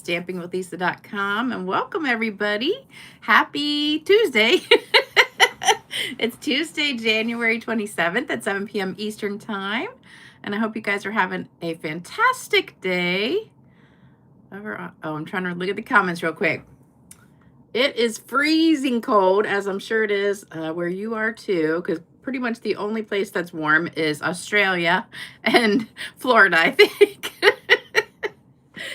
stampingwithlisa.com, and welcome everybody. Happy Tuesday. It's Tuesday, January 27th at 7 p.m. Eastern Time, and I hope you guys are having a fantastic day. I'm trying to look at the comments real quick. It is freezing cold, as I'm sure it is where you are too, because pretty much the only place that's warm is Australia and Florida, I think.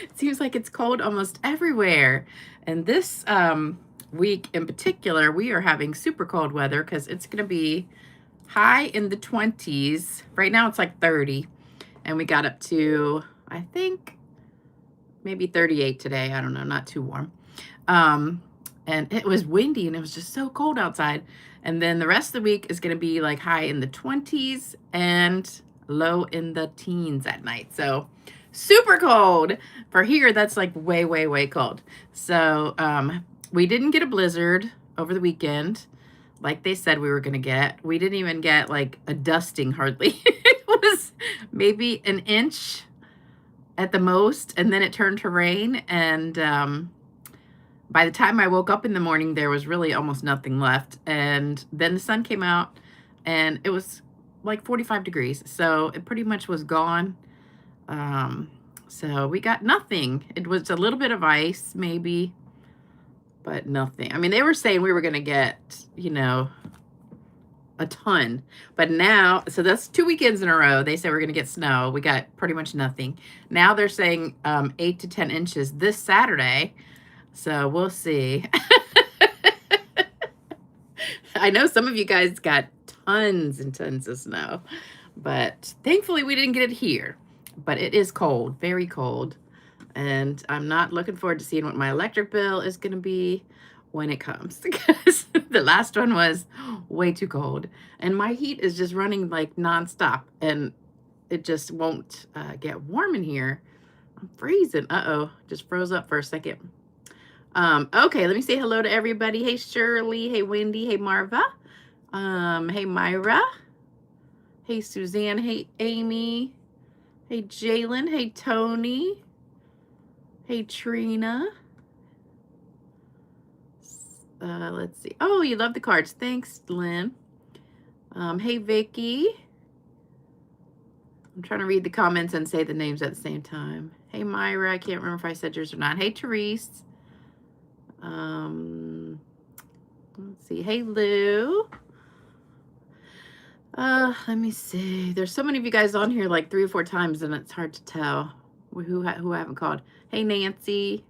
It seems like it's cold almost everywhere. And this week in particular, we are having super cold weather because it's going to be high in the 20s. Right now it's like 30. And we got up to, I think, maybe 38 today. I don't know, not too warm. And it was windy and it was just so cold outside. And then the rest of the week is going to be like high in the 20s and low in the teens at night. So super cold. For here, that's like way, way, way cold. So we didn't get a blizzard over the weekend like they said we were going to get. We didn't even get like a dusting hardly. It was maybe an inch at the most, and then it turned to rain. And by the time I woke up in the morning, there was really almost nothing left. And then the sun came out and it was like 45 degrees. So it pretty much was gone. So we got nothing. It was a little bit of ice maybe, but nothing. I mean, they were saying we were going to get, you know, a ton, but now, so that's 2 weekends in a row. They said we're going to get snow. We got pretty much nothing. Now they're saying 8 to 10 inches this Saturday. So we'll see. I know some of you guys got tons and tons of snow, but thankfully we didn't get it here. But it is cold, very cold. And I'm not looking forward to seeing what my electric bill is going to be when it comes, because the last one was way too cold. And my heat is just running like nonstop, and it just won't get warm in here. I'm freezing. Uh-oh, just froze up for a second. Okay, let me say hello to everybody. Hey, Shirley. Hey, Wendy. Hey, Marva. Hey, Myra. Hey, Suzanne. Hey, Amy. Hey, Jalen. Hey, Tony. Hey, Trina. Let's see. Oh, you love the cards. Thanks, Lynn. Hey, Vicky. I'm trying to read the comments and say the names at the same time. Hey, Myra. I can't remember if I said yours or not. Hey, Therese. Let's see. Hey, Lou. Let me see. There's so many of you guys on here like 3 or 4 times, and it's hard to tell who I haven't called. Hey, Nancy.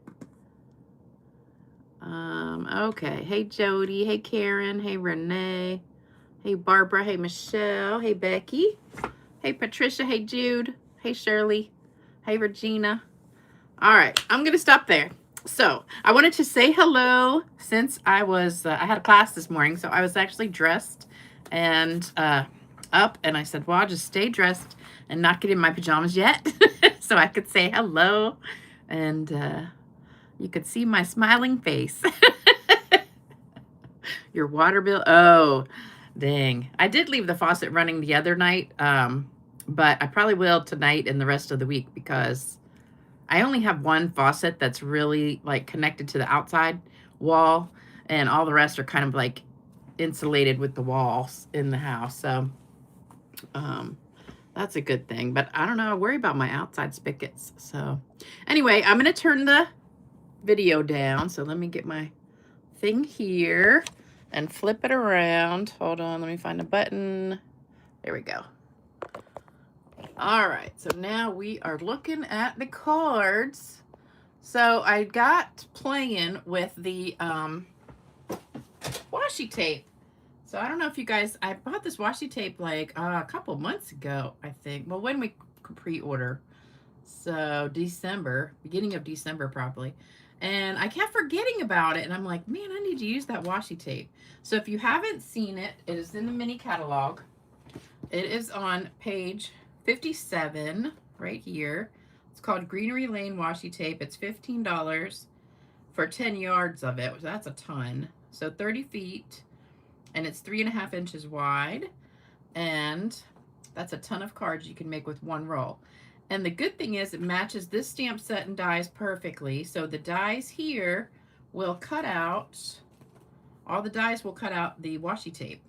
Okay. Hey, Jody. Hey, Karen. Hey, Renee. Hey, Barbara. Hey, Michelle. Hey, Becky. Hey, Patricia. Hey, Jude. Hey, Shirley. Hey, Regina. All right. I'm going to stop there. So I wanted to say hello since I was, I had a class this morning, so I was actually dressed and up, and I said, well, I'll just stay dressed and not get in my pajamas yet so I could say hello, and you could see my smiling face. Your water bill. Oh, dang. I did leave the faucet running the other night, but I probably will tonight and the rest of the week, because I only have one faucet that's really like connected to the outside wall, and all the rest are kind of like insulated with the walls in the house. So that's a good thing. But I don't know, I worry about my outside spigots. So anyway, I'm going to turn the video down. So let me get my thing here and flip it around. Hold on, let me find a button. There we go. All right, so now we are looking at the cards. So I got playing with the washi tape. So I don't know if you guys, I bought this washi tape like a couple months ago, I think. Well, when we pre-order. So December, beginning of December probably. And I kept forgetting about it, and I'm like, man, I need to use that washi tape. So if you haven't seen it, it is in the mini catalog. It is on page 57 right here. It's called Greenery Lane Washi Tape. It's $15 for 10 yards of it. That's a ton. So 30 feet, and it's 3.5 inches wide. And that's a ton of cards you can make with one roll. And the good thing is it matches this stamp set and dies perfectly. So the dies here will cut out, all the dies will cut out the washi tape.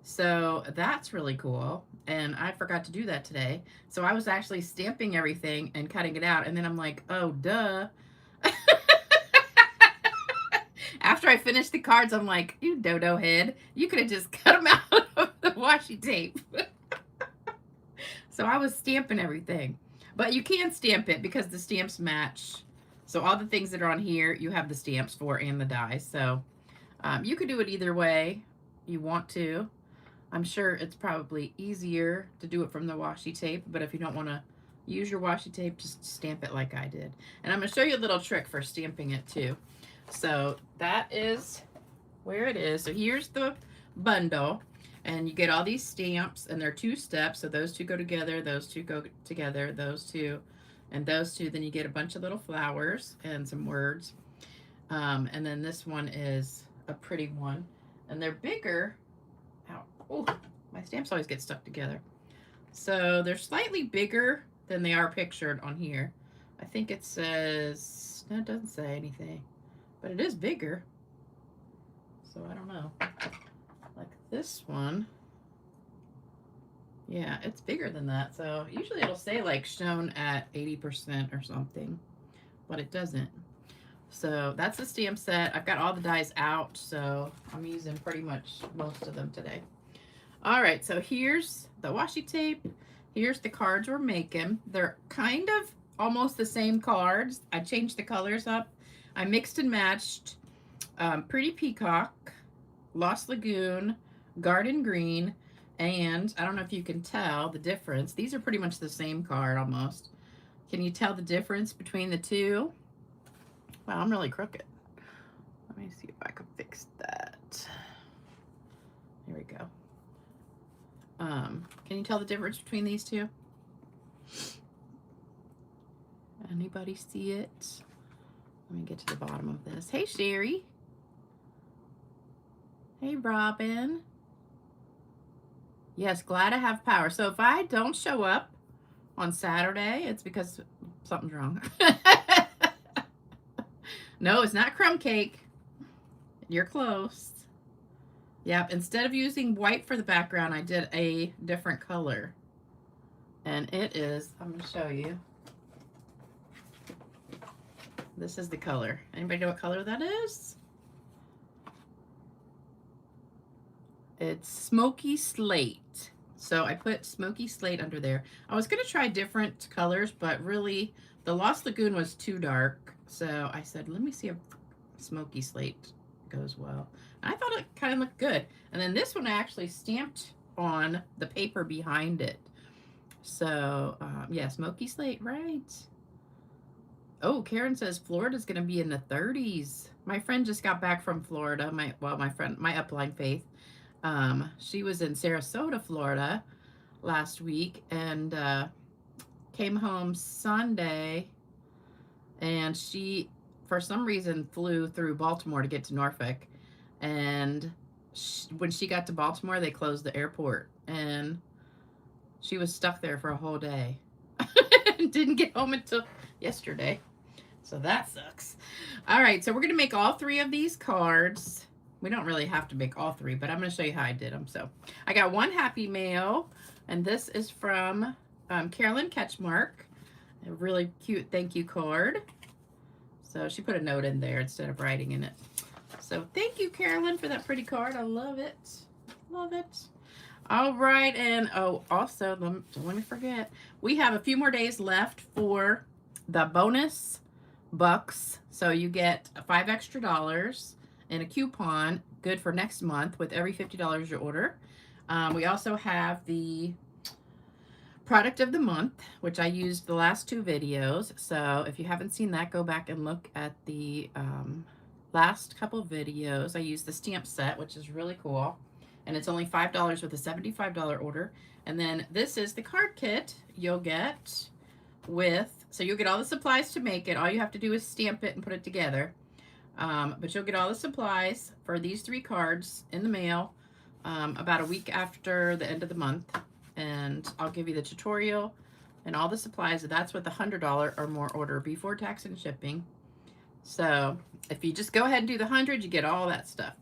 So that's really cool. And I forgot to do that today. So I was actually stamping everything and cutting it out. And then I'm like, oh, duh. After I finished the cards, I'm like, you dodo head, you could have just cut them out of the washi tape. So I was stamping everything. But you can stamp it because the stamps match. So all the things that are on here, you have the stamps for and the dies. So you could do it either way you want to. I'm sure it's probably easier to do it from the washi tape, but if you don't want to use your washi tape, just stamp it like I did. And I'm going to show you a little trick for stamping it too. So that is where it is. So here's the bundle, and you get all these stamps, and they're 2 steps. So those 2 go together, those 2 go together, those 2, and those 2. Then you get a bunch of little flowers and some words. And then this one is a pretty one, and they're bigger. Ow. Oh, my stamps always get stuck together. So they're slightly bigger than they are pictured on here. I think it says, no, it doesn't say anything, but it is bigger. So I don't know. Like this one. Yeah, it's bigger than that. So usually it'll say like shown at 80% or something, but it doesn't. So that's the stamp set. I've got all the dies out, so I'm using pretty much most of them today. All right, so here's the washi tape. Here's the cards we're making. They're kind of almost the same cards. I changed the colors up. I mixed and matched Pretty Peacock, Lost Lagoon, Garden Green, and I don't know if you can tell the difference. These are pretty much the same card almost. Can you tell the difference between the two? Wow, I'm really crooked. Let me see if I can fix that. Here we go. Can you tell the difference between these two? Anybody see it? Let me get to the bottom of this. Hey, Sherry. Hey, Robin. Yes, glad I have power. So if I don't show up on Saturday, it's because something's wrong. No, it's not crumb cake. You're close. Yep, instead of using white for the background, I did a different color. And it is, I'm going to show you. This is the color. Anybody know what color that is? It's Smoky Slate. So I put Smoky Slate under there. I was going to try different colors, but really the Lost Lagoon was too dark. So I said, let me see if Smoky Slate goes well. And I thought it kind of looked good. And then this one I actually stamped on the paper behind it. So yeah, Smoky Slate, right? Oh, Karen says Florida's going to be in the 30s. My friend just got back from Florida. My upline Faith. She was in Sarasota, Florida last week and came home Sunday, and she, for some reason, flew through Baltimore to get to Norfolk. And when she got to Baltimore, they closed the airport, and she was stuck there for a whole day. Didn't get home until yesterday. So that sucks. All right, so we're going to make all 3 of these cards. We don't really have to make all 3, but I'm going to show you how I did them. So I got one Happy Mail, and this is from Carolyn Ketchmark. A really cute thank you card. So she put a note in there instead of writing in it. So thank you, Carolyn, for that pretty card. I love it. Love it. All right, and oh, also, don't let me forget, we have a few more days left for the bonus bucks. So you get $5 extra and a coupon, good for next month with every $50 you order. We also have the product of the month, which I used the last 2 videos. So if you haven't seen that, go back and look at the last couple videos. I used the stamp set, which is really cool. And it's only $5 with a $75 order. And then this is the card kit you'll get with, so you'll get all the supplies to make it. All you have to do is stamp it and put it together. But you'll get all the supplies for these 3 cards in the mail about a week after the end of the month. And I'll give you the tutorial and all the supplies. That's with the $100 or more order before tax and shipping. So if you just go ahead and do the 100, you get all that stuff.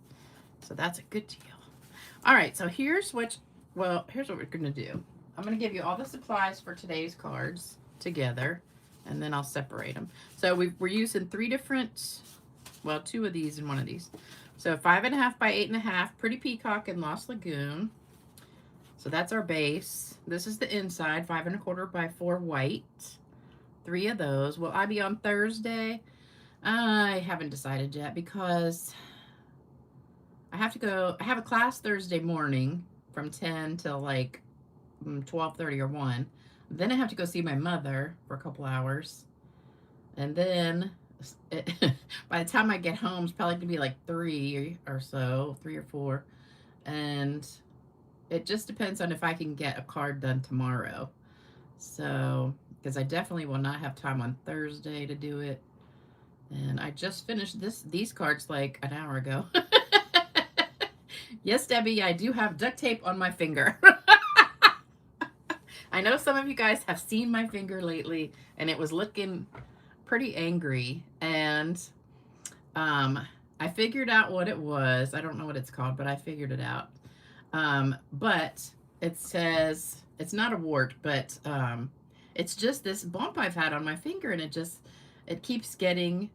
So that's a good deal. All right, so here's what we're gonna do. I'm gonna give you all the supplies for today's cards together, and then I'll separate them. So we're using 3 different, well, 2 of these and 1 of these. So 5.5 by 8.5, Pretty Peacock and Lost Lagoon. So that's our base. This is the inside, 5.25 by 4 white. 3 of those. Will I be on Thursday? I haven't decided yet because I have to go. I have a class Thursday morning from 10 till like 12:30 or 1. Then I have to go see my mother for a couple hours. And then by the time I get home, it's probably going to be like 3 or so, 3 or 4. And it just depends on if I can get a card done tomorrow. So, because I definitely will not have time on Thursday to do it. And I just finished these cards like an hour ago. Yes, Debbie, I do have duct tape on my finger. I know some of you guys have seen my finger lately, and it was looking pretty angry. And I figured out what it was. I don't know what it's called, but I figured it out. But it says, it's not a wart, but it's just this bump I've had on my finger, and it keeps getting,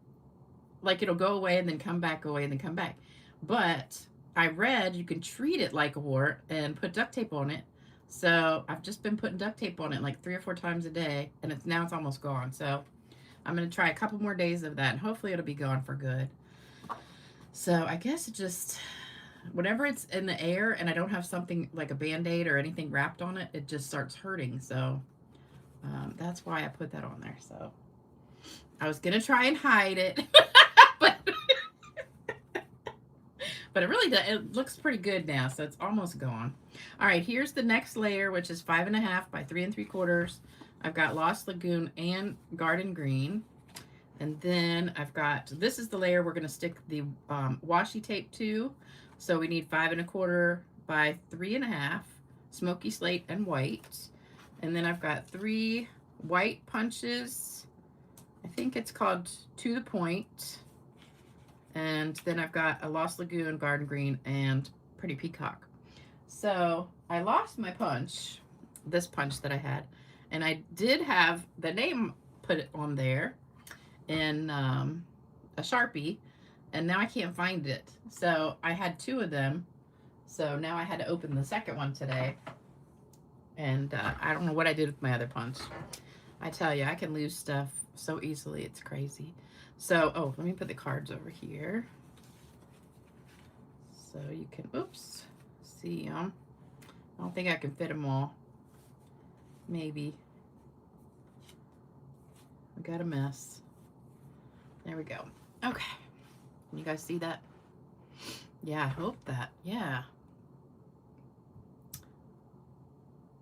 like it'll go away and then come back, away and then come back. But I read you can treat it like a wart and put duct tape on it. So I've just been putting duct tape on it like 3 or 4 times a day, and now it's almost gone. So I'm going to try a couple more days of that, and hopefully it'll be gone for good. So I guess it just, whenever it's in the air and I don't have something like a Band-Aid or anything wrapped on it, it just starts hurting. So that's why I put that on there. So I was going to try and hide it, but it really does. It looks pretty good now, so it's almost gone. All right, here's the next layer, which is 5.5 by 3 3/4. I've got Lost Lagoon and Garden Green. And then I've got, this is the layer we're going to stick the washi tape to. So we need 5.25 by 3.5, Smoky Slate and white. And then I've got 3 white punches. I think it's called To the Point. And then I've got a Lost Lagoon, Garden Green, and Pretty Peacock. So I lost my punch, this punch that I had. And I did have the name put on there in a Sharpie, and now I can't find it. So I had 2 of them, so now I had to open the second one today, and I don't know what I did with my other punch. I tell you, I can lose stuff so easily, it's crazy. So, oh, let me put the cards over here so you can, oops, see them. I don't think I can fit them all. Maybe. I got a mess. There we go. Okay. Can you guys see that? Yeah, I hope that. Yeah.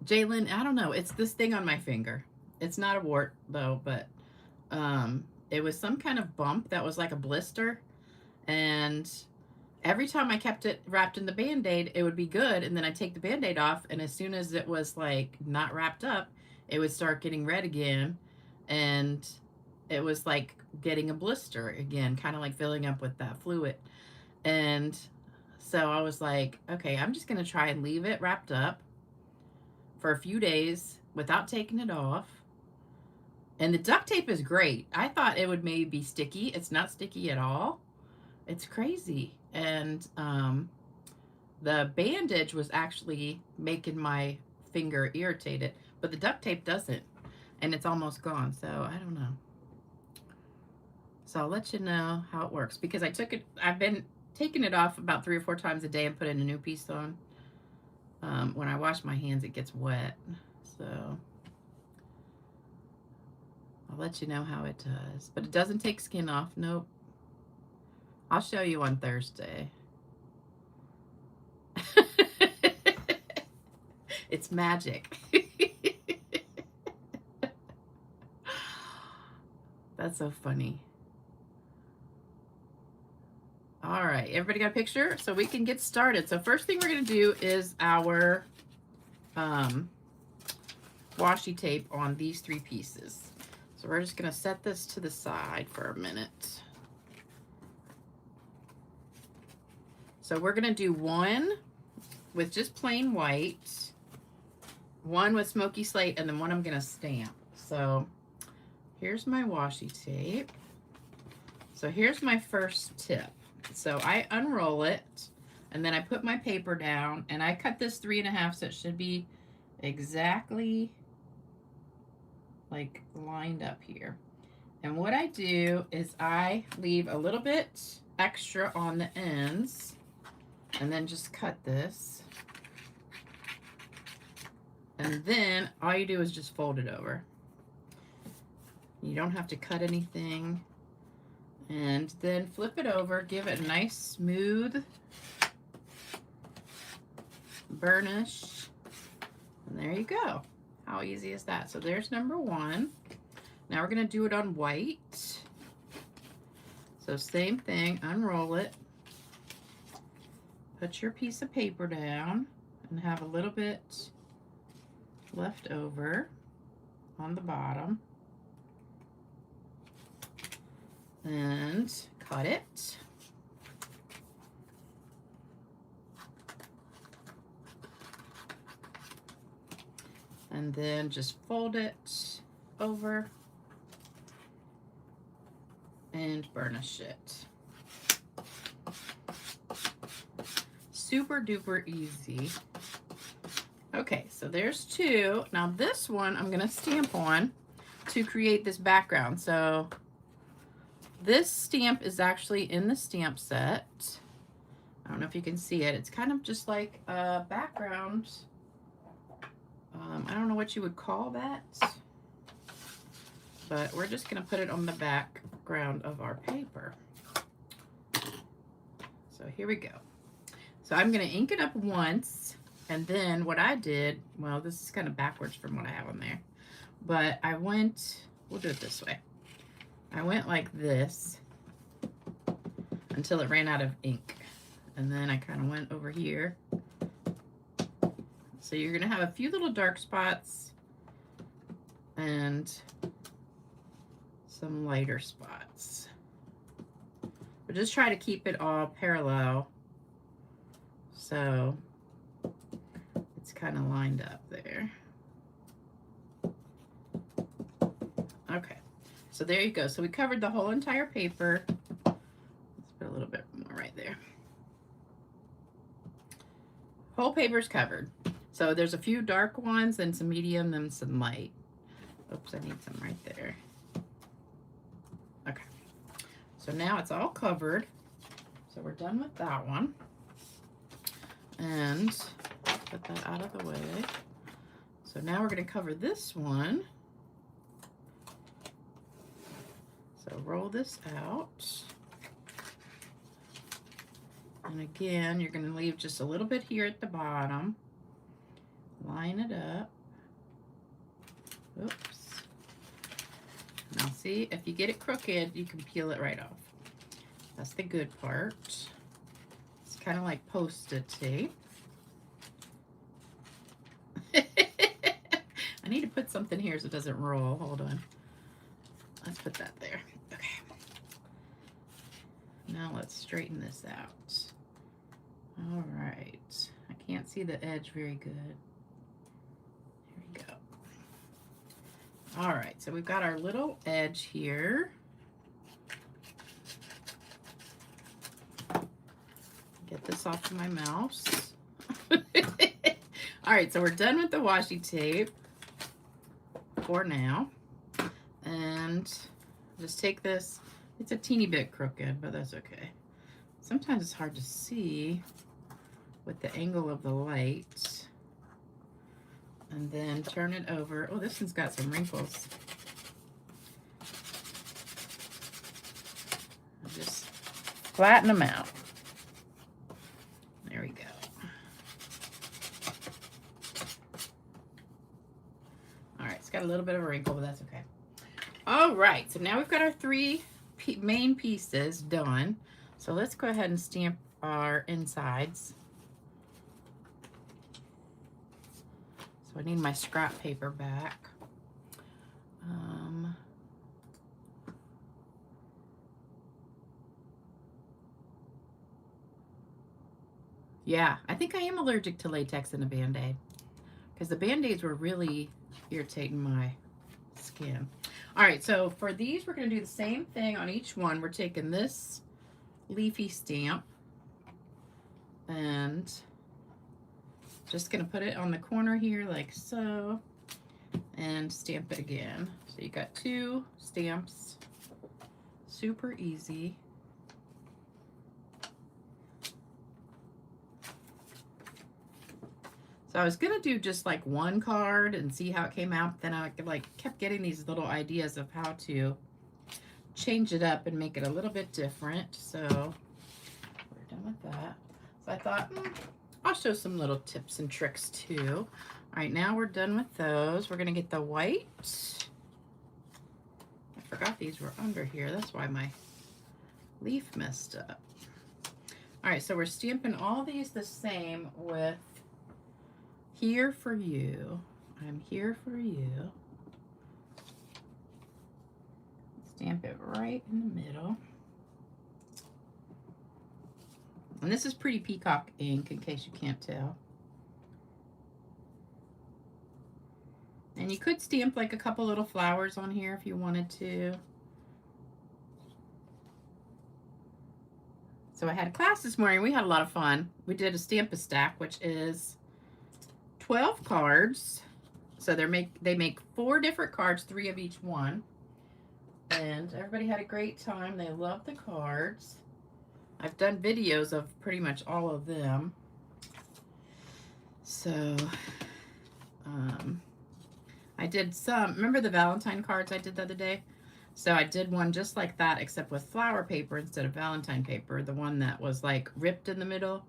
Jalen, I don't know. It's this thing on my finger. It's not a wart, though, but it was some kind of bump that was like a blister. And every time I kept it wrapped in the Band-Aid, it would be good. And then I'd take the Band-Aid off, and as soon as it was like not wrapped up, it would start getting red again. And it was like getting a blister again, kind of like filling up with that fluid. And so I was like, okay, I'm just going to try and leave it wrapped up for a few days without taking it off. And the duct tape is great. I thought it would maybe be sticky. It's not sticky at all. It's crazy. And the bandage was actually making my finger irritated, but the duct tape doesn't. And it's almost gone, so I don't know. So I'll let you know how it works, because I've been taking it off about 3 or 4 times a day and putting a new piece on. When I wash my hands, it gets wet. So I'll let you know how it does. But it doesn't take skin off. Nope. I'll show you on Thursday. It's magic. That's so funny. All right, everybody got a picture? So we can get started. So first thing we're going to do is our washi tape on these 3 pieces. So we're just gonna set this to the side for a minute. So we're gonna do one with just plain white, one with smoky slate, and then one I'm gonna stamp. So here's my washi tape. So here's my first tip. So I unroll it, and then I put my paper down, and I cut this 3.5, so it should be exactly like lined up here. And what I do is I leave a little bit extra on the ends, and then just cut this. And then all you do is just fold it over. You don't have to cut anything. And then flip it over, give it a nice smooth burnish. And there you go. How easy is that? So there's number 1. Now we're gonna do it on white. So same thing, unroll it. Put your piece of paper down and have a little bit left over on the bottom. And cut it. And then just fold it over and burnish it. Super duper easy. Okay, so there's 2. Now this one I'm gonna stamp on to create this background. So this stamp is actually in the stamp set. I don't know if you can see it. It's kind of just like a background. I don't know what you would call that, but we're just gonna put it on the background of our paper. So here we go. So I'm gonna ink it up once, and then what I did, well, this is kind of backwards from what I have on there, but I went, we'll do it this way. I went like this until it ran out of ink. And then I kind of went over here. So you're gonna have a few little dark spots and some lighter spots. But just try to keep it all parallel so it's kind of lined up there. Okay. So there you go. So we covered the whole entire paper. Let's put a little bit more right there. Whole paper's covered. So there's a few dark ones and some medium and some light. Oops, I need some right there. Okay. So now it's all covered. So we're done with that one. And put that out of the way. So now we're going to cover this one. So roll this out. And again, you're going to leave just a little bit here at the bottom. Line it up. Oops. Now see, if you get it crooked, you can peel it right off. That's the good part. It's kind of like Post-it tape. I need to put something here so it doesn't roll. Hold on. Let's put that there. Okay. Now let's straighten this out. All right. I can't see the edge very good. Here we go. All right, so we've got our little edge here. Get this off of my mouse. All right, so we're done with the washi tape for now. And just take this. It's a teeny bit crooked, but that's okay. Sometimes it's hard to see with the angle of the light. And then turn it over. Oh, this one's got some wrinkles. I'll just flatten them out. There we go. All right, it's got a little bit of a wrinkle, but that's okay. All right, so now we've got our 3 main pieces done. So let's go ahead and stamp our insides. So I need my scrap paper back. Yeah, I think I am allergic to latex in a Band-Aid because the Band-Aids were really irritating my skin. All right, so for these, we're going to do the same thing on each one. We're taking this leafy stamp and just going to put it on the corner here like so and stamp it again. So you got 2 stamps, super easy. So I was gonna do just like 1 card and see how it came out. Then I kept getting these little ideas of how to change it up and make it a little bit different. So we're done with that. So I thought I'll show some little tips and tricks too. All right, now we're done with those. We're gonna get the white. I forgot these were under here. That's why my leaf messed up. All right, so we're stamping all these the same with Here for You. I'm here for you. Stamp it right in the middle. And this is pretty peacock ink in case you can't tell. And you could stamp like a couple little flowers on here if you wanted to. So I had a class this morning. We had a lot of fun. We did a Stamp-A-Stack, which is 12 cards. So they make 4 different cards, 3 of each one. And everybody had a great time. They loved the cards. I've done videos of pretty much all of them. So I did some, remember the Valentine cards I did the other day? So I did one just like that, except with flower paper instead of Valentine paper, the one that was like ripped in the middle.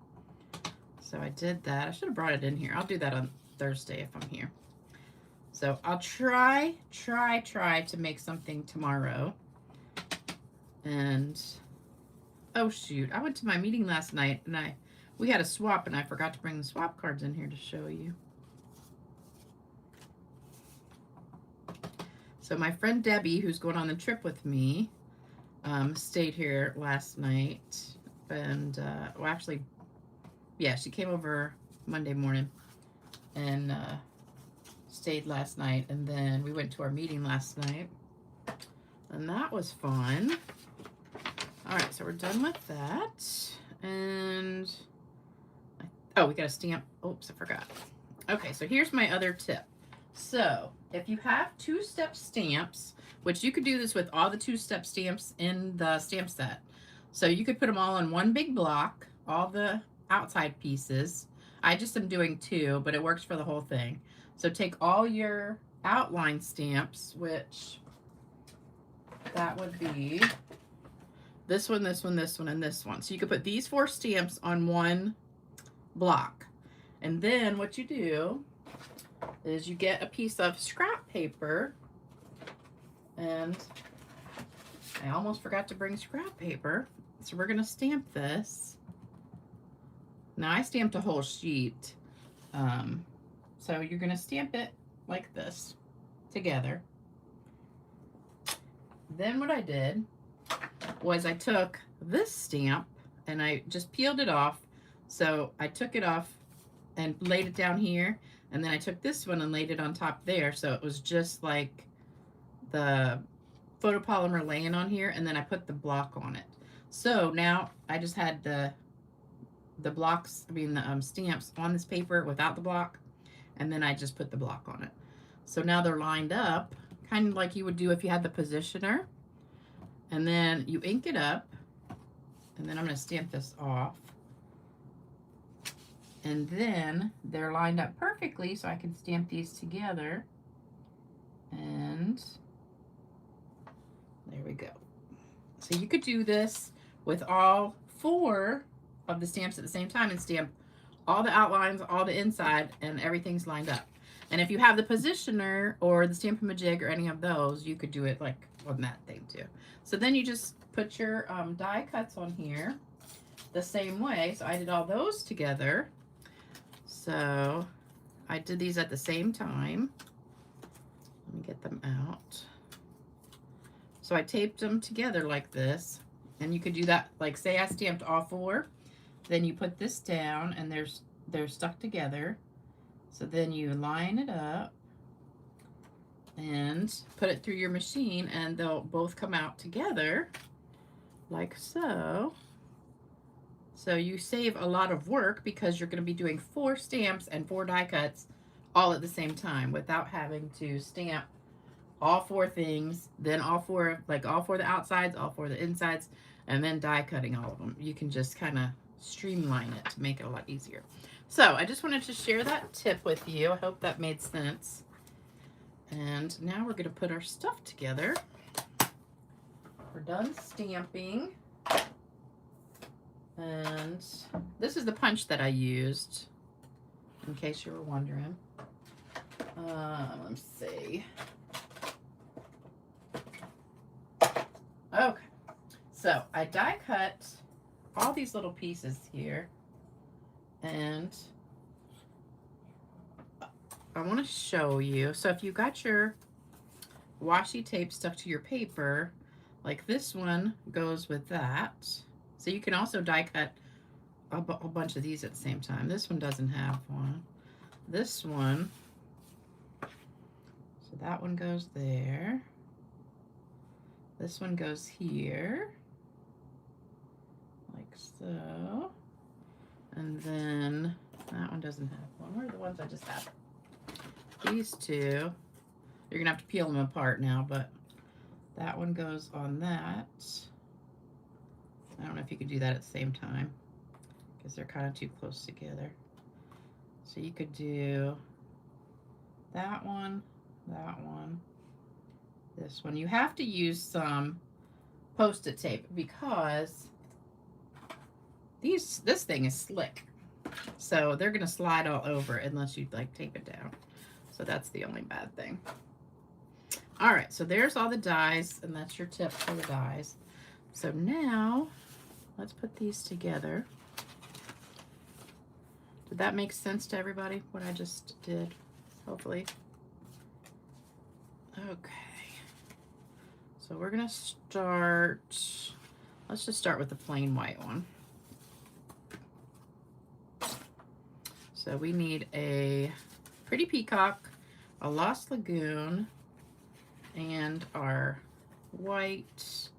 So I did that. I should have brought it in here. I'll do that on Thursday if I'm here. So I'll try to make something tomorrow. And oh shoot, I went to my meeting last night and we had a swap and I forgot to bring the swap cards in here to show you. So my friend Debbie, who's going on the trip with me, stayed here last night. And, well, actually, yeah, she came over Monday morning and stayed last night. And then we went to our meeting last night. And that was fun. All right, so we're done with that. And, oh, we got a stamp. Oops, I forgot. Okay, so here's my other tip. So if you have 2-step stamps, which you could do this with all the 2-step stamps in the stamp set. So you could put them all in one big block, all the outside pieces. I just am doing 2, but it works for the whole thing. So take all your outline stamps, which that would be this one, this one, this one, and this one. So you could put these 4 stamps on one block. And then what you do is you get a piece of scrap paper, and I almost forgot to bring scrap paper. So we're gonna stamp this. Now I stamped a whole sheet. So you're gonna stamp it like this together. Then what I did was I took this stamp and I just peeled it off. So I took it off and laid it down here. And then I took this one and laid it on top there. So it was just like the photopolymer laying on here. And then I put the block on it. So now I just had the blocks, the stamps on this paper without the block. And then I just put the block on it. So now they're lined up, kind of like you would do if you had the positioner. And then you ink it up. And then I'm going to stamp this off. And then they're lined up perfectly, so I can stamp these together. And there we go. So you could do this with all 4 of the stamps at the same time and stamp all the outlines, all the inside, and everything's lined up. And if you have the positioner or the Stamp-A-Majig or any of those, you could do it like on that thing too. So then you just put your die cuts on here the same way. So I did all those together. So I did these at the same time. Let me get them out. So I taped them together like this, and you could do that, like say I stamped all 4, then you put this down and they're stuck together. So then you line it up and put it through your machine, and they'll both come out together like so. So you save a lot of work because you're going to be doing 4 stamps and 4 die cuts all at the same time without having to stamp all 4 things, then all 4 of the outsides, all 4 of the insides, and then die cutting all of them. You can just kind of streamline it to make it a lot easier. So I just wanted to share that tip with you. I hope that made sense. And now we're going to put our stuff together. We're done stamping. And this is the punch that I used, in case you were wondering. Let's see. Okay, so I die cut all these little pieces here, and I want to show you. So if you got your washi tape stuck to your paper, like this one goes with that. So you can also die cut a bunch of these at the same time. This one doesn't have one. This one, so that one goes there. This one goes here, like so. And then that one doesn't have one. Where are the ones I just have? These 2. You're gonna have to peel them apart now, but that one goes on that. I don't know if you could do that at the same time because they're kind of too close together. So you could do that one, this one. You have to use some Post-it tape because this thing is slick. So they're going to slide all over unless you like tape it down. So that's the only bad thing. All right, so there's all the dies, and that's your tip for the dies. So now let's put these together. Did that make sense to everybody, what I just did? Hopefully. Okay. So we're gonna start, let's just start with the plain white one. So we need a pretty peacock, a lost lagoon, and our white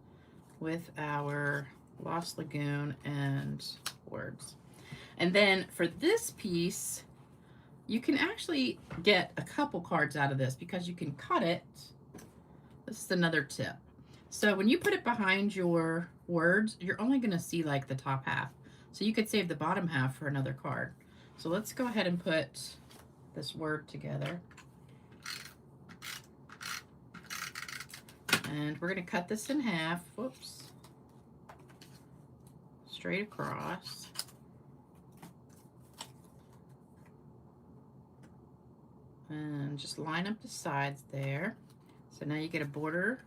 with our lost lagoon and words. And then for this piece, you can actually get a couple cards out of this because you can cut it. This is another tip. So when you put it behind your words, you're only going to see like the top half. So you could save the bottom half for another card. So let's go ahead and put this word together. And we're going to cut this in half. Whoops. Straight across. And just line up the sides there. So now you get a border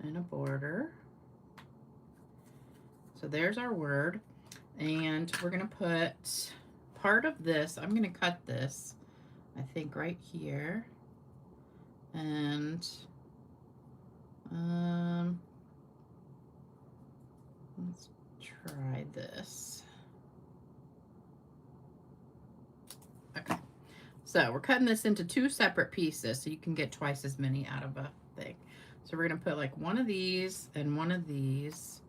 and a border. So there's our word. And we're going to put part of this, I'm going to cut this, I think right here. And let's try this. Okay. So we're cutting this into 2 separate pieces so you can get twice as many out of a thing. So we're going to put like one of these and one of these.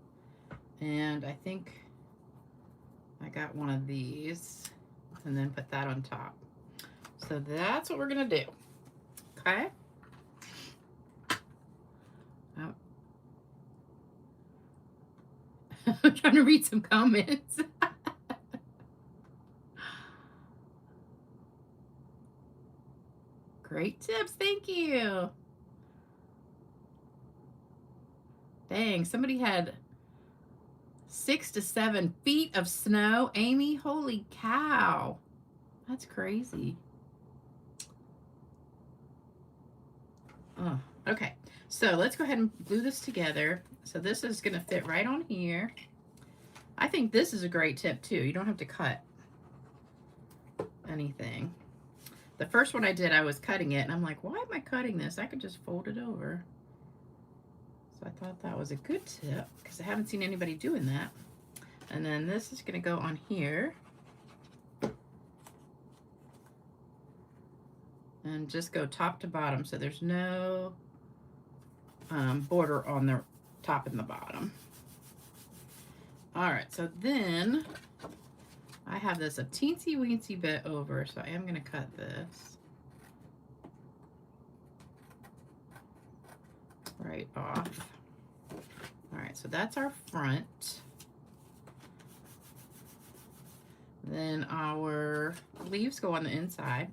And I think I got one of these and then put that on top. So that's what we're going to do. Okay. Oh. I'm trying to read some comments. Great tips, thank you. Dang, somebody had 6 to 7 feet of snow. Amy, holy cow. That's crazy. Oh, okay. So let's go ahead and glue this together. So this is going to fit right on here. I think this is a great tip too. You don't have to cut anything. The first one I did, I was cutting it, and I'm like, why am I cutting this? I could just fold it over. So I thought that was a good tip, because I haven't seen anybody doing that. And then this is going to go on here. And just go top to bottom, so there's no border on the top and the bottom. All right, so then I have this a teensy weensy bit over, so I am going to cut this right off. All right, so that's our front. Then our leaves go on the inside.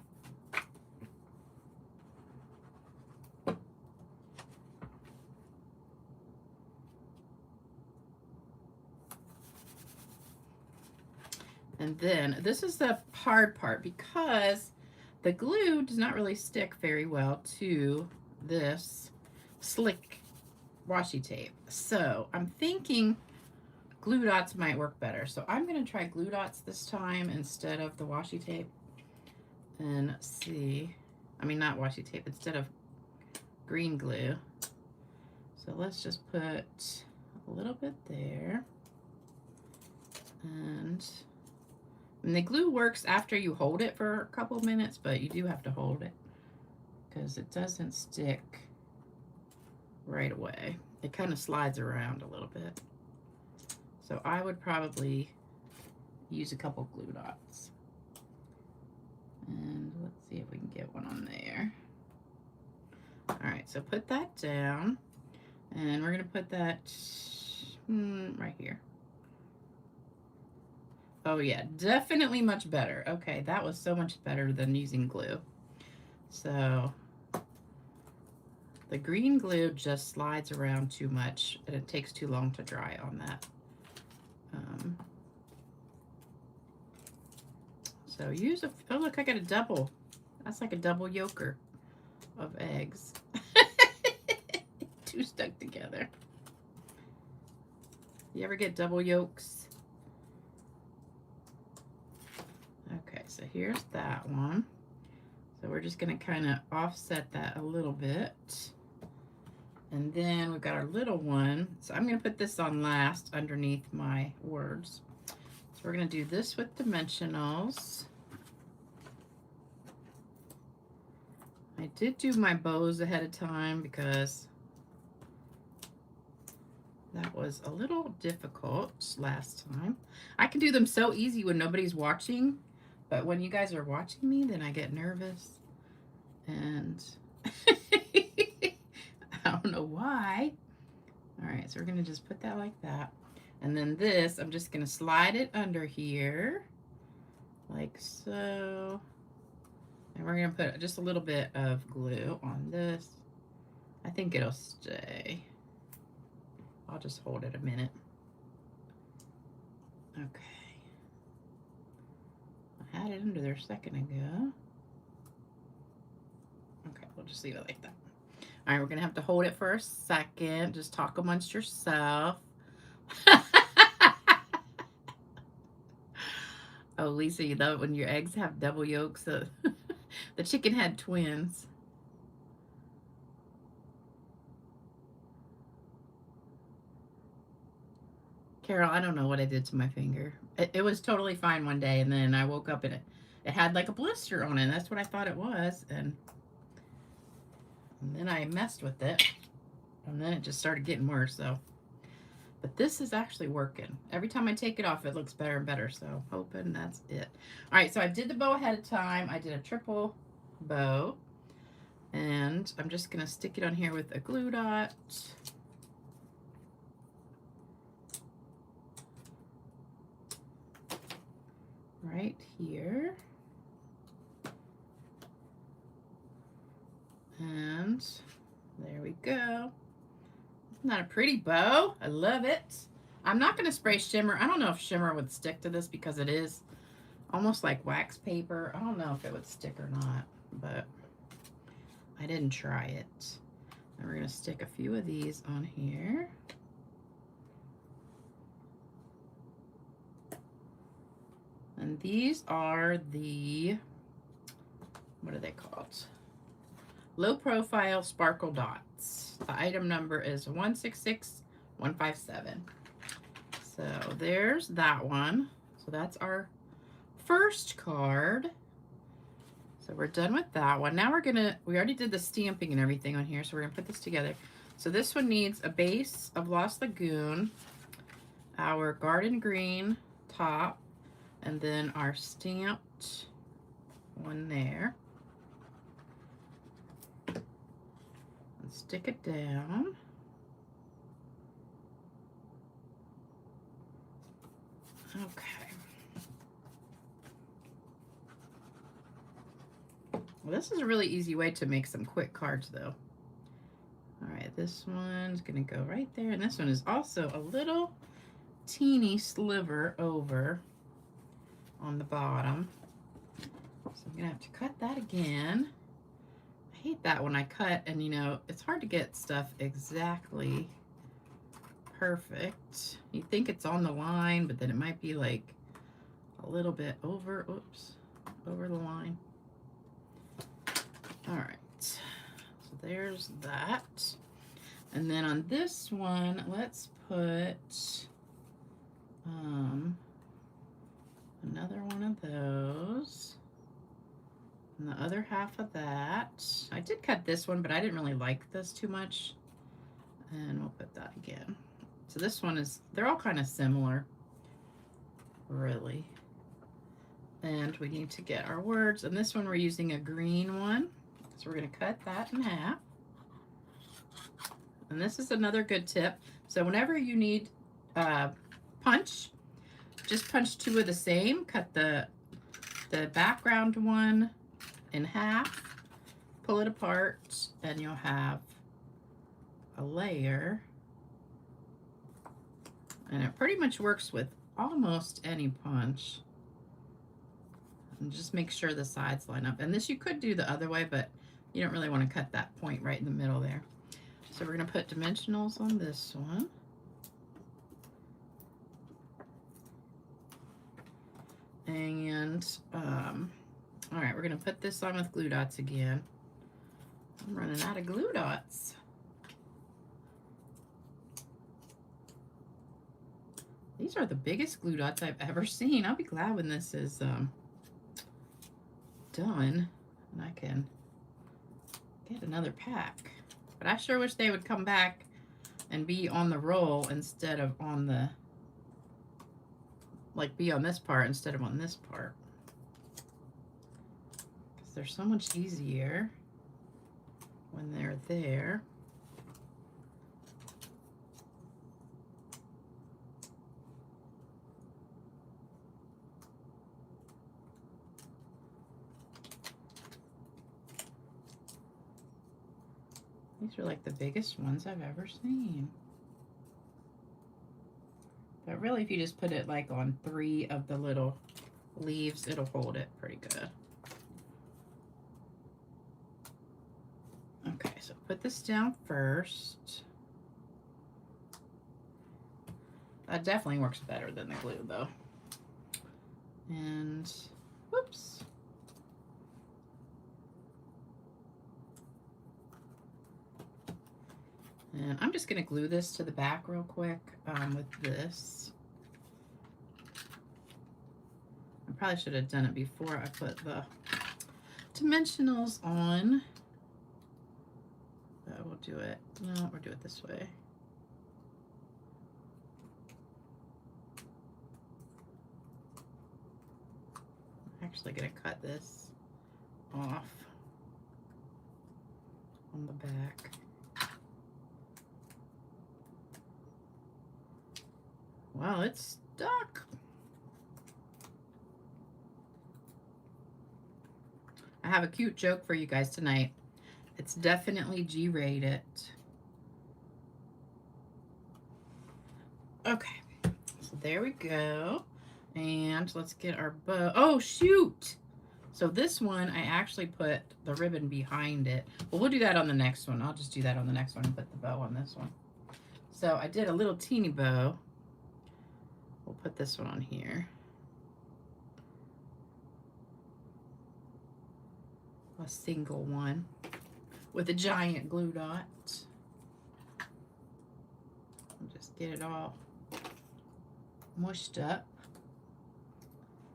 And then this is the hard part, because the glue does not really stick very well to this slick washi tape. So I'm thinking glue dots might work better. So I'm going to try glue dots this time instead of the washi tape and see. I mean, not washi tape, instead of green glue. So let's just put a little bit there. And the glue works after you hold it for a couple of minutes, but you do have to hold it because it doesn't stick right away. It kind of slides around a little bit. So I would probably use a couple glue dots. And let's see if we can get one on there. All right, so put that down. And we're going to put that right here. Oh yeah, definitely much better. Okay, that was so much better than using glue. So the green glue just slides around too much, and it takes too long to dry on that. So use a, oh look, I got a double. That's like a double yolker of eggs. Two stuck together. You ever get double yolks? Okay, so here's that one. So we're just going to kind of offset that a little bit. And then we've got our little one. So I'm going to put this on last underneath my words. So we're going to do this with dimensionals. I did do my bows ahead of time because that was a little difficult last time. I can do them so easy when nobody's watching. But when you guys are watching me, then I get nervous. And I don't know why. All right, so we're going to just put that like that. And then this, I'm just going to slide it under here. Like so. And we're going to put just a little bit of glue on this. I think it'll stay. I'll just hold it a minute. Okay. I had it under there a second ago. Okay, we'll just leave it like that. All right, we're gonna have to hold it for a second. Just talk amongst yourself. Oh, Lisa, you love it when your eggs have double yolks. So the chicken had twins. Carol, I don't know what I did to my finger. It was totally fine one day, and then I woke up and it had like a blister on it. That's what I thought it was, and then I messed with it, and then it just started getting worse. So, but this is actually working. Every time I take it off, it looks better and better. So, hoping that's it. All right, so I did the bow ahead of time. I did a triple bow, and I'm just gonna stick it on here with a glue dot. Right here. And there we go. Isn't that a pretty bow? I love it. I'm not going to spray shimmer. I don't know if shimmer would stick to this because it is almost like wax paper. I don't know if it would stick or not, but I didn't try it. And we're going to stick a few of these on here. And these are the what are they called? Low profile sparkle dots. The item number is 166157. So there's that one. So that's our first card. So we're done with that one. Now we already did the stamping and everything on here, so we're gonna put this together. So this one needs a base of Lost Lagoon, our garden green top, and then our stamped one there. And stick it down. Okay. Well, this is a really easy way to make some quick cards though. All right, this one's gonna go right there, and this one is also a little teeny sliver over on the bottom. So I'm gonna have to cut that again. I hate that when I cut and you know, it's hard to get stuff exactly perfect. You think it's on the line, but then it might be like a little bit over, oops, over the line. All right, so there's that. And then on this one, let's put another one of those. And the other half of that. I did cut this one, but I didn't really like this too much. And we'll put that again. So this one is, they're all kind of similar, really. And we need to get our words. And this one we're using a green one. So we're gonna cut that in half. And this is another good tip. So whenever you need punch, just punch two of the same. Cut the background one in half, pull it apart, and you'll have a layer. And it pretty much works with almost any punch. And just make sure the sides line up. And this you could do the other way, but you don't really want to cut that point right in the middle there. So we're going to put dimensionals on this one. And, all right, we're going to put this on with glue dots again. I'm running out of glue dots. These are the biggest glue dots I've ever seen. I'll be glad when this is done and I can get another pack. But I sure wish they would come back and be on the roll instead of on the, like be on this part instead of on this part. Because they're so much easier when they're there. These are like the biggest ones I've ever seen. But really, if you just put it like on 3 of the little leaves, it'll hold it pretty good. Okay, so put this down first. That definitely works better than the glue though. And whoops. And I'm just gonna glue this to the back real quick with this. I probably should have done it before I put the dimensionals on. But we'll do it, no, we'll do it this way. I'm actually gonna cut this off on the back. Wow, it's stuck. I have a cute joke for you guys tonight. It's definitely G-rated. Okay, so there we go. And let's get our bow. Oh, shoot. So this one, I actually put the ribbon behind it. Well, we'll do that on the next one. I'll just do that on the next one and put the bow on this one. So I did a little teeny bow. We'll put this one on here. a single one with a giant glue dot. I'll just get it all mushed up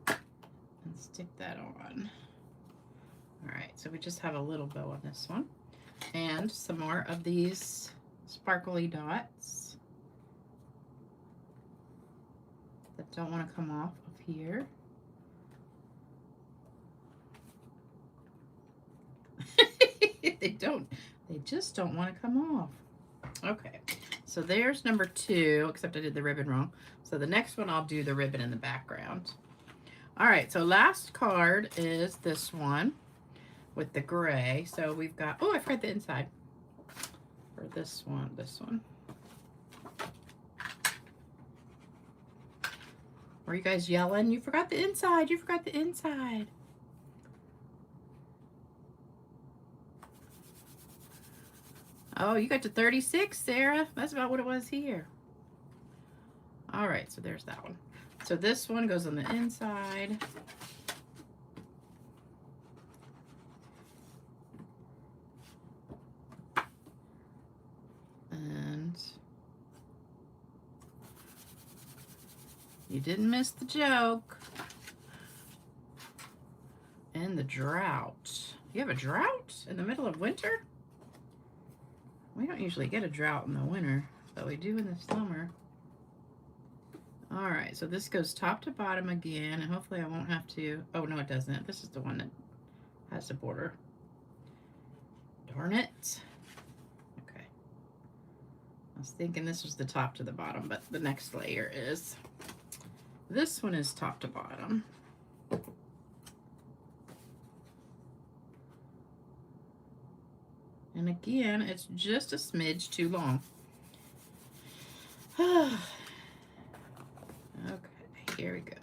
and stick that on. All right, so we just have a little bow on this one. And some more of these sparkly dots that don't want to come off of here. They just don't want to come off. Okay, so there's number 2, except I did the ribbon wrong. So the next one I'll do the ribbon in the background. All right, so last card is this one with the gray. So we've got, oh, I forgot the inside for this one. Were you guys yelling? You forgot the inside. You forgot the inside. Oh, you got to 36, Sarah. That's about what it was here. All right, so there's that one. So this one goes on the inside. And you didn't miss the joke. And the drought. You have a drought in the middle of winter? We don't usually get a drought in the winter, but we do in the summer. All right, so this goes top to bottom again, and hopefully I won't have to, oh no it doesn't. This is the one that has the border. Darn it. Okay. I was thinking this was the top to the bottom, but the next layer is. This one is top to bottom. And again, it's just a smidge too long. Okay, here we go.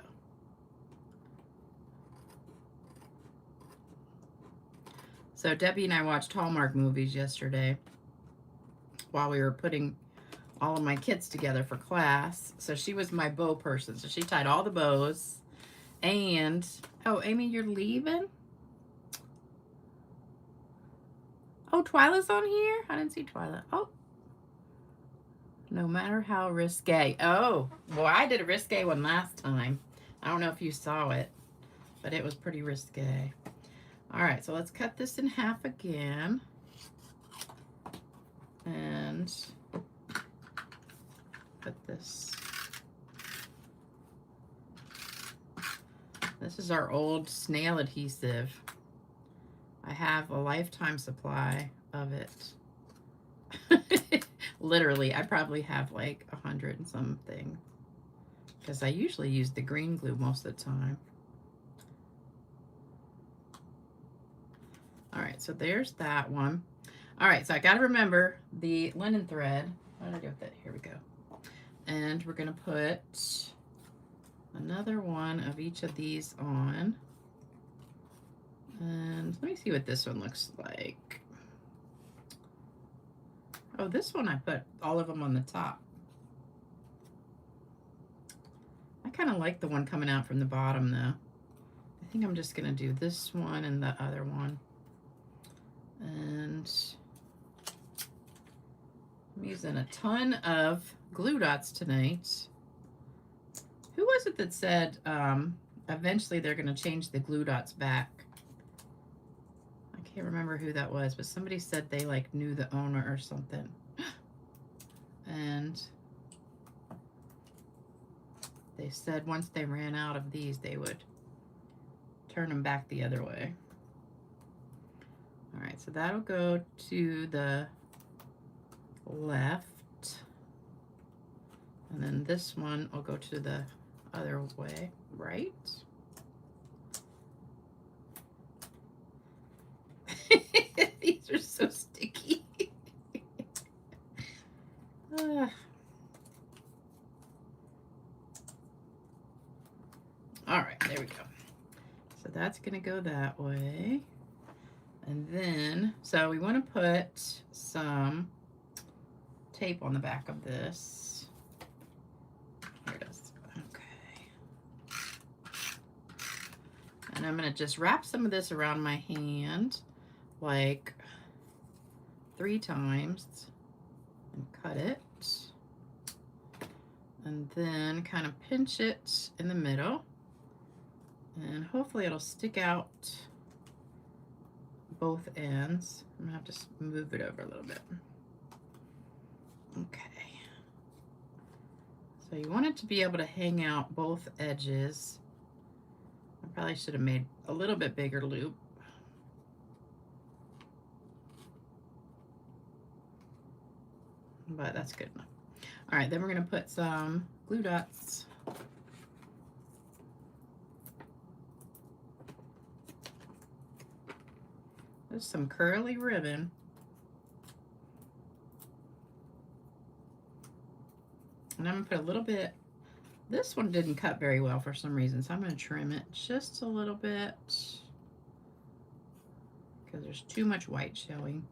So Debbie and I watched Hallmark movies yesterday while we were putting all of my kits together for class. So she was my bow person. So she tied all the bows. And, oh, Amy, you're leaving? Oh, Twyla's on here? I didn't see Twyla. Oh. No matter how risque. Oh, well, I did a risque one last time. I don't know if you saw it, but it was pretty risque. All right, so let's cut this in half again. And put this. This is our old snail adhesive. I have a lifetime supply of it. Literally, I probably have like 100 and something, because I usually use the green glue most of the time. All right, so there's that one. All right, so I got to remember the linen thread. What did I do with it? Here we go. And we're going to put another one of each of these on. And let me see what this one looks like. Oh, this one I put all of them on the top. I kind of like the one coming out from the bottom though. I think I'm just gonna do this one and the other one. And I'm using a ton of glue dots tonight. Who was it that said eventually they're gonna change the glue dots back? I can't remember who that was, but somebody said they like knew the owner or something. And they said once they ran out of these, they would turn them back the other way. All right, so that'll go to the left. And then this one will go to the other way, right? These are so sticky. All right, there we go. So that's gonna go that way. And then, so we want to put some tape on the back of this. Here it is. Okay. And I'm gonna just wrap some of this around my hand like 3 times and cut it. And then kind of pinch it in the middle. And hopefully it'll stick out both ends. I'm gonna have to move it over a little bit. Okay. So you want it to be able to hang out both edges. I probably should have made a little bit bigger loop. But that's good enough. All right, then we're gonna put some glue dots. There's some curly ribbon. And I'm gonna put a little bit, this one didn't cut very well for some reason, so I'm gonna trim it just a little bit because there's too much white showing.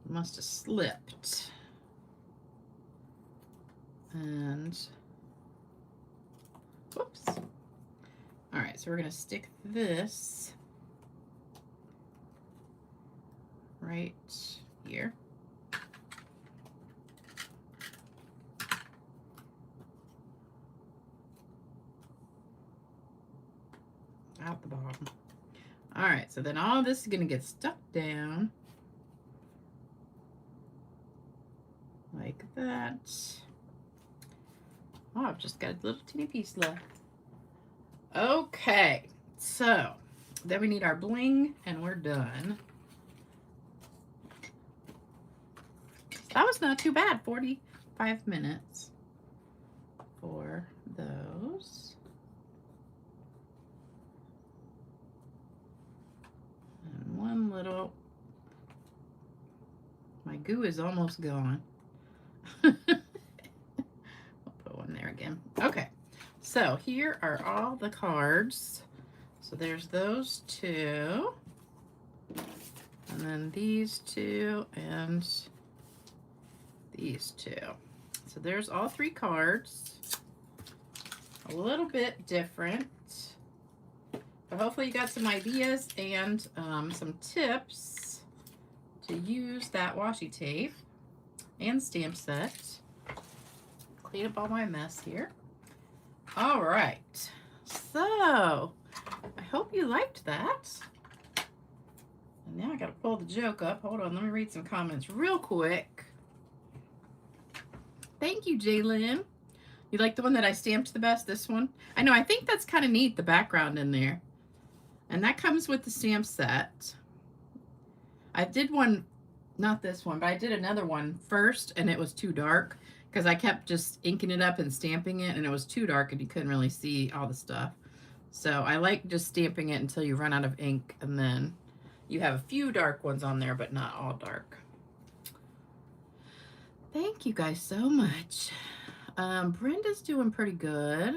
It must have slipped. And, whoops. All right, so we're gonna stick this right here. Out the bottom. All right, so then all this is gonna get stuck down like that. Oh, I've just got a little teeny piece left. Okay, so then we need our bling and we're done. That was not too bad, 45 minutes for those. And one little, my goo is almost gone. I'll put one there again. Okay, so here are all the cards. So there's those 2, and then these 2, and these 2. So there's all 3 cards. A little bit different. But hopefully you got some ideas and some tips to use that washi tape and stamp set. Clean up all my mess here. All right. So I hope you liked that. And now I gotta pull the joke up. Hold on, let me read some comments real quick. Thank you, Jalen. You like the one that I stamped the best, this one? I know, I think that's kind of neat, the background in there. And that comes with the stamp set. I did one, not this one, but I did another one first, and it was too dark because I kept just inking it up and stamping it, and it was too dark and you couldn't really see all the stuff. So I like just stamping it until you run out of ink, and then you have a few dark ones on there, but not all dark. Thank you guys so much. Brenda's doing pretty good.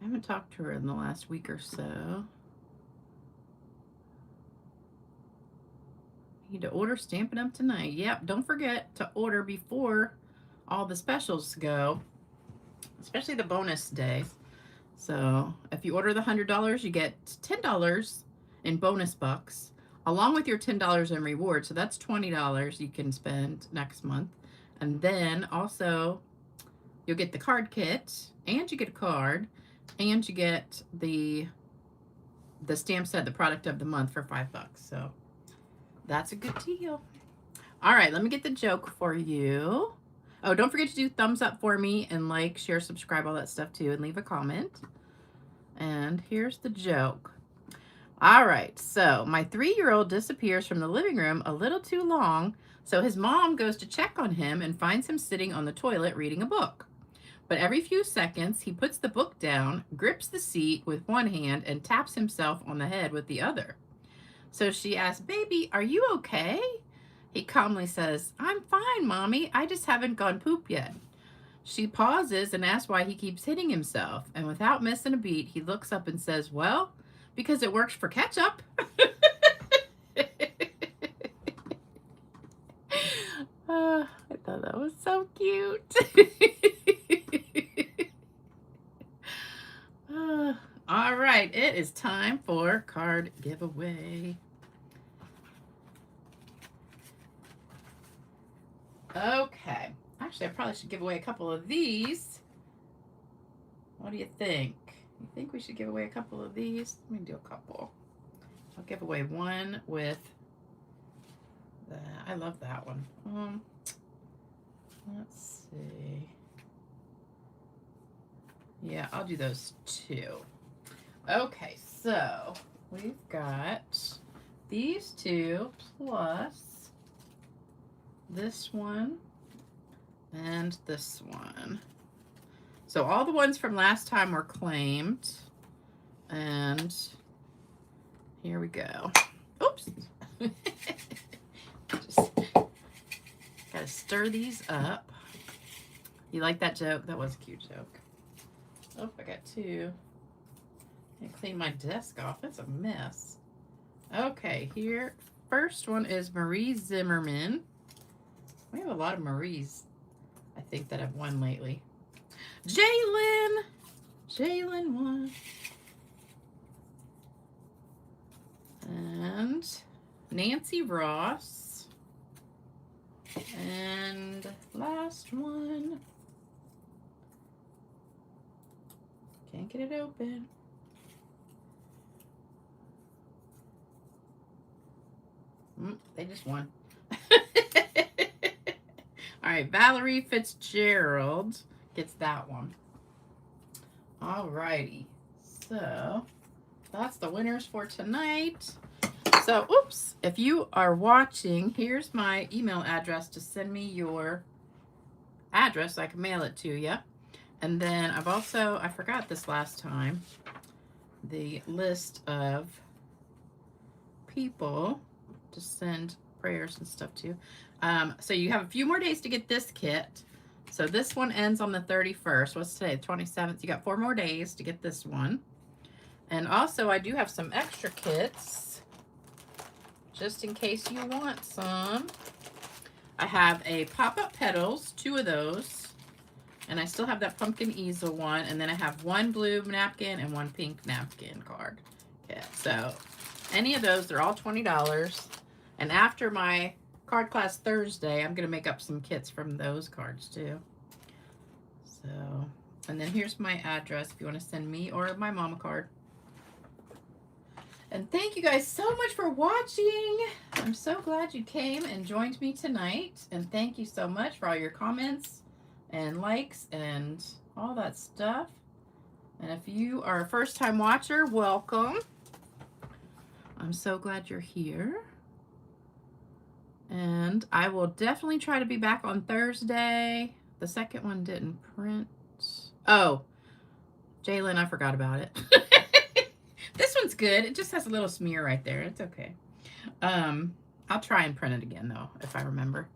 I haven't talked to her in the last week or so. Need to order Stampin' Up! Tonight. Yep, don't forget to order before all the specials go, especially the bonus day. So if you order the $100, you get $10 in bonus bucks, along with your $10 in reward. So that's $20 you can spend next month. And then also you'll get the card kit, and you get a card, and you get the stamp set, the product of the month, for $5. So that's a good deal. All right, let me get the joke for you. Oh, don't forget to do thumbs up for me and like, share, subscribe, all that stuff too, and leave a comment. And here's the joke. All right, so my 3-year-old disappears from the living room a little too long, so his mom goes to check on him and finds him sitting on the toilet reading a book. But every few seconds, he puts the book down, grips the seat with one hand, and taps himself on the head with the other. So she asks, "Baby, are you okay?" He calmly says, "I'm fine, Mommy. I just haven't gone poop yet." She pauses and asks why he keeps hitting himself. And without missing a beat, he looks up and says, "Well, because it works for ketchup." I thought that was so cute. All right. right, it is time for card giveaway. Okay. Actually, I probably should give away a couple of these. What do you think? You think we should give away a couple of these? Let me do a couple. I'll give away one with that. I love that one. Let's see. Yeah, I'll do those two. Okay, so we've got these two plus this one and this one. So all the ones from last time were claimed. And here we go. Oops. Just gotta stir these up. You like that joke? That was a cute joke. Oh, I got two. I clean my desk off. It's a mess. Okay, here. First one is Marie Zimmerman. We have a lot of Maries, I think, that have won lately. Jalen won. And Nancy Ross. And last one. Can't get it open. They just won. All right, Valerie Fitzgerald gets that one. All righty. So that's the winners for tonight. So, oops, if you are watching, here's my email address to send me your address so I can mail it to you. And then I've also, I forgot this last time, the list of people to send prayers and stuff to. So you have a few more days to get this kit. So this one ends on the 31st. What's today? The 27th. You got 4 more days to get this one. And also I do have some extra kits just in case you want some. I have a pop-up petals, 2 of those. And I still have that pumpkin easel one. And then I have 1 blue napkin and 1 pink napkin card kit. So any of those, they're all $20. And after my card class Thursday, I'm going to make up some kits from those cards too. So, and then here's my address if you want to send me or my mom a card. And thank you guys so much for watching. I'm so glad you came and joined me tonight. And thank you so much for all your comments and likes and all that stuff. And if you are a first-time watcher, welcome. I'm so glad you're here. And I will definitely try to be back on Thursday. The second one didn't print. Oh, Jalen, I forgot about it. This one's good. It just has a little smear right there. It's okay. I'll try and print it again, though, if I remember.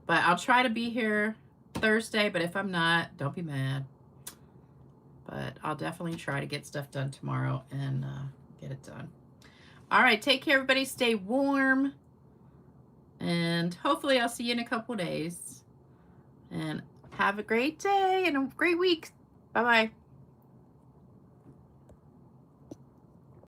But I'll try to be here Thursday, but if I'm not, don't be mad. But I'll definitely try to get stuff done tomorrow and get it done. All right, take care, everybody. Stay warm. And hopefully I'll see you in a couple days. And have a great day and a great week. Bye-bye.